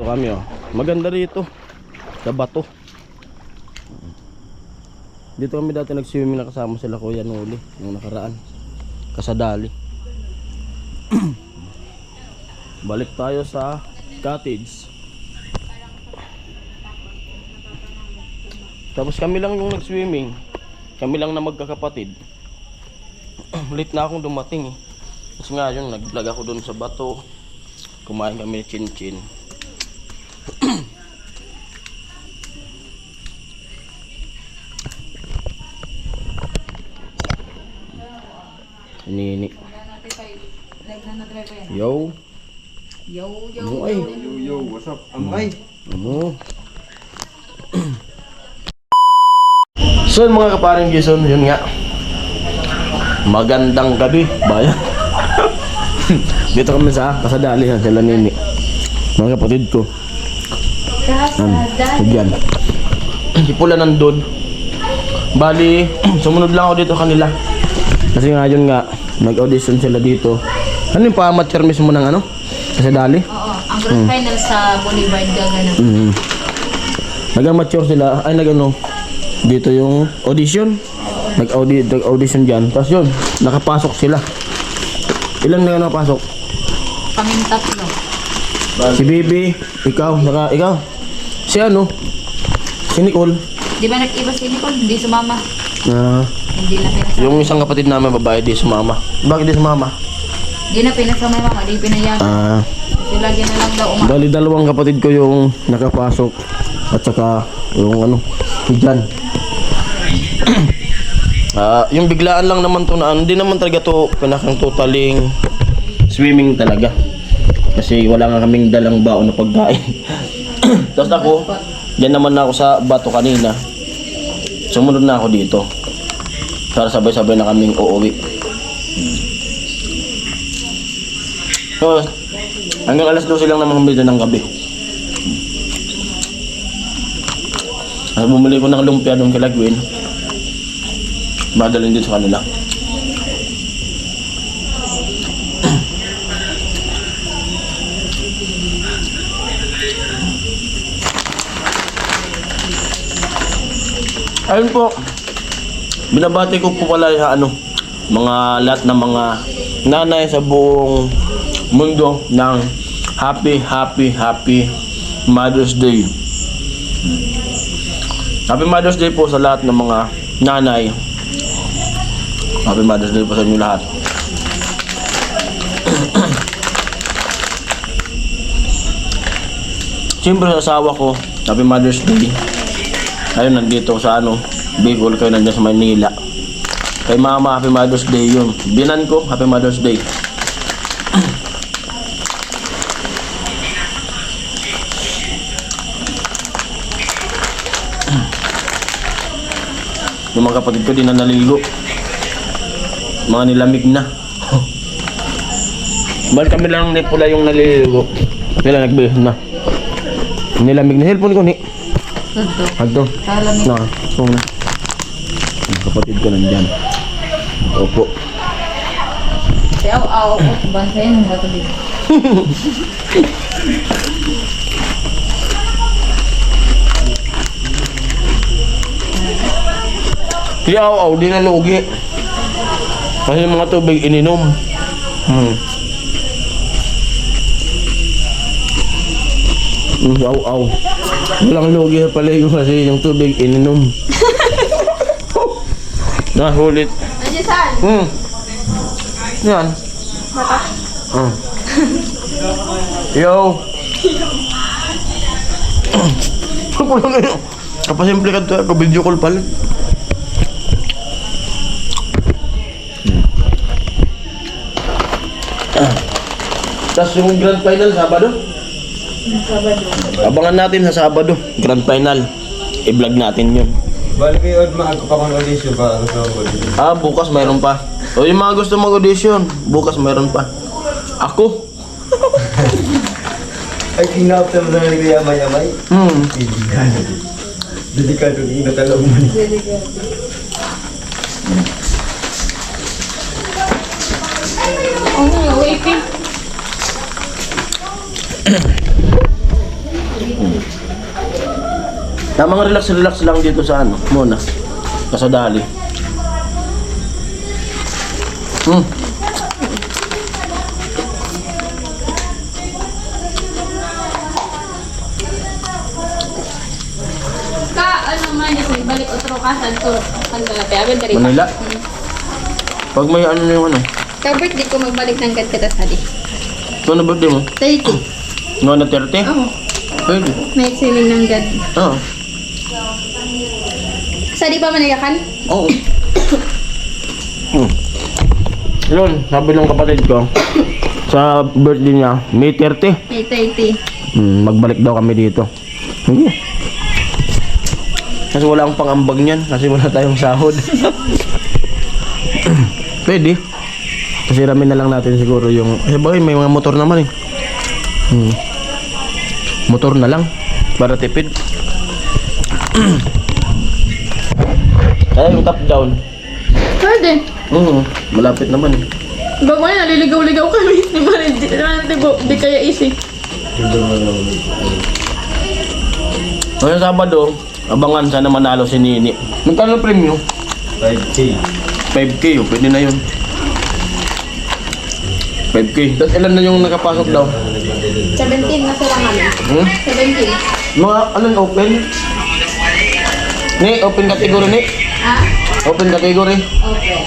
kami oh. Maganda rito sa bato. Dito kami dati nag-swimming na kasama sila Kuya Noli nung nakaraan. Kasadali. Balik tayo sa cottage. Tapos kami lang yung nag-swimming. Kami lang na magkakapatid. Late na akong dumating eh. Kasi nga yun, nag-vlog ako dun sa bato. Kumain kami ng chin-chin. Nini. Yo. Yo, yo, Ay. Yo, what's up? Amay. So mga kaparing Jason, yun nga. Magandang gabi, bayan. Dito kami sa Kasadali, sila Nini. Mga kapatid ko. Diyan. Si Pula nandun. Bali, sumunod lang ako dito kanila. Kasi nga yun nga, nag-audition sila dito. Ano yung pa-amateur mismo ng ano? Kasadali? Oo, ang grand final sa Boulevard gagana. Nag-amateur sila, ay nag-ano, dito yung audition. Nag-audition dyan. Tapos yun, nakapasok sila. Ilan na nakapasok? Kaming tatlo. Si Bibi, ikaw. Si ano? Si Nicole. Di ba nag-iba si Nicole? Hindi sumama. Hindi na pinasama. Yung isang kapatid namin babae, di sumama. Bakit di sumama? Hindi na pinasama yung mama, di pinayagan. Kasi lagi na lang daw umak. Bali dalawang kapatid ko yung nakapasok. At saka yung ano, si Jan. Yung biglaan lang naman to na hindi naman talaga to pinakang totaling swimming talaga. Kasi wala nga kaming dalang baon na pagkain. Tapos ako, yan naman na ako sa bato kanina. Sumunod na ako dito. Para sabay-sabay na kaming uuwi. So, hanggang alas 12 lang naman kami ng gabi. At bumili ko ng lumpia doon kay Lagwin. Madalhin din sa kanila. Ayun po. Binabati ko po pala sa ano, mga lahat ng mga nanay sa buong mundo ng happy Mother's Day. Happy Mother's Day po sa lahat ng mga nanay. Happy Mother's Day po sa inyo lahat. Siyempre sa asawa ko, Happy Mother's Day. Ayun, nandito sa ano, Bicol, kayo nandiyan sa Manila. Kay Mama, Happy Mother's Day yun. Binan ko, Happy Mother's Day. Yung mga kapatid ko din na naliligo. Mga nilamig na. Bal kami lang ni Pula yung naliligo. Sila nagbihis na. Nilamig na cellphone ko ni. Agdo. Kalamig. Na, na. Yung kapatid ko nandyan. Opo. Si Aw, bantayan mo ba ito dito? Si Aw, di na lugi. Kasi yung mga tubig ininom. Aw. Walang lugi sa paligo kasi yung tubig ininom. Nahulit. Nandiyan saan? Yan. Mata. Yo. Kapasimple ka to, video call pala. Tapos yung grand final Sabado? Sabado. Abangan natin sa Sabado, grand final. I-vlog natin yun. Balik kayo, ako pa kung audition pa. Bukas mayroon pa. O yung mga gusto mag-audition, bukas mayroon pa. Ako? Ay, kinap sa mga nagayamay-amay. Dedikado yung natalong mo. Waiting. Na mga relax lang dito sa ano, muna. Kasadali. Ka, ano man, yung balik otro ka sa to. Kandala, pero abin dari pa. Manila. Pag may ano na yung ano. Ka-birthday ko magbalik ng gad kita sa di. Ito na birthday mo? 30. Nga na 30? Oo. Pwede. Night swimming ng gad. Oo. Sa di pa manigakan? Oo. Yun, sabi ng kapatid ko, sa birthday niya, May 30. May 30. Magbalik daw kami dito. Hindi. Kasi wala akong pangambag niyan, kasi wala tayong sahod. Pwede. Kasi ramin na lang natin siguro yung... Eh bagay, may mga motor naman eh. Motor na lang, para tipid. Ay, yung top down. Pwede. Malapit naman eh. Bago na, naliligaw-ligaw kami. Di kaya easy. Ngayong Sabado, abangan sana manalo si Nini. Magkano premium? 5K. 5K, oh, pwede na yun. 5K. Tapos ilan na yung nakapasok daw? 17 na sila kami. 17. Mga alin open? Ni, open category ni. Ha? Open category. Okay.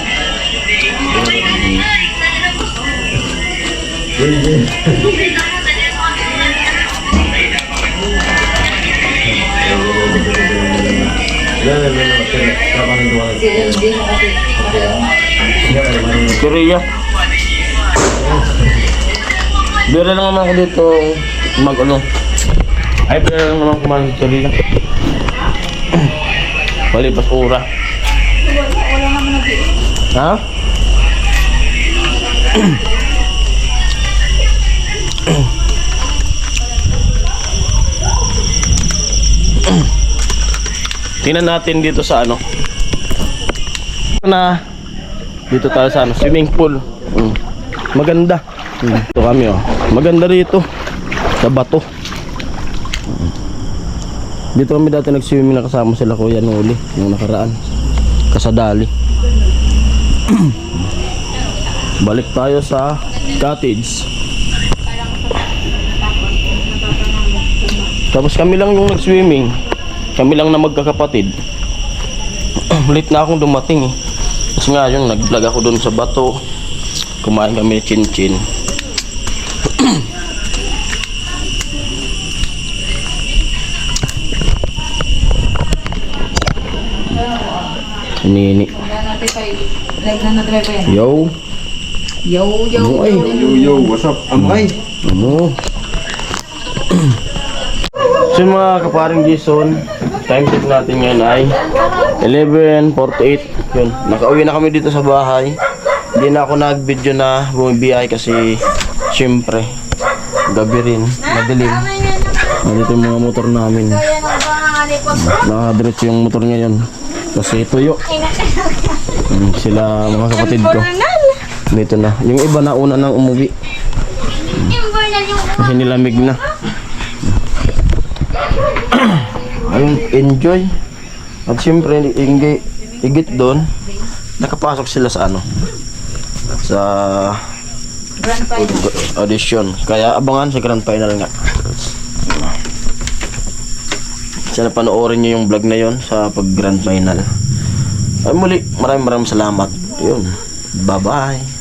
Korea. Bira lang naman ako dito mag ano. Ay, bira lang naman kumain sa Korea. Palipas ura. Ha? Tingnan natin dito sa ano. Dito tayo sa ano, swimming pool. Maganda. Ito kami oh. Maganda rito. Sa bato. Dito kami dati nag-swimming na kasama sila Kuya Noli yung nakaraan. Kasadali. Balik tayo sa cottage. Tapos kami lang yung nag-swimming. Kami lang na magkakapatid. Late na akong dumating eh. Kasi nga yung nag-vlog ako dun sa bato. Kumain kami chin-chin. Nini. Like na natin pa yan. Yo. Yo, yo, Ay. Yo, what's up? Amay. Ano? So mga kaparing Jason, time check natin ngayon ay 11:48. Yun, nakauwi na kami dito sa bahay. Hindi na ako nag-video na bumibiyay kasi syempre gabi rin, madilim. Nandito yung mga motor namin. Nakadiretso yung motor ngayon kasi tuyo. Sila mga kapatid ko. Dito na. Yung iba na una nang umuwi. Kasi nilamig na. Ayun, enjoy. At syempre, higit doon, nakapasok sila sa ano? Sa Grand final. audition. Kaya abangan sa grand final nga. Sana panoorin nyo yung vlog na yon sa pag grand final. Ay muli, maraming salamat. Yun. Bye bye.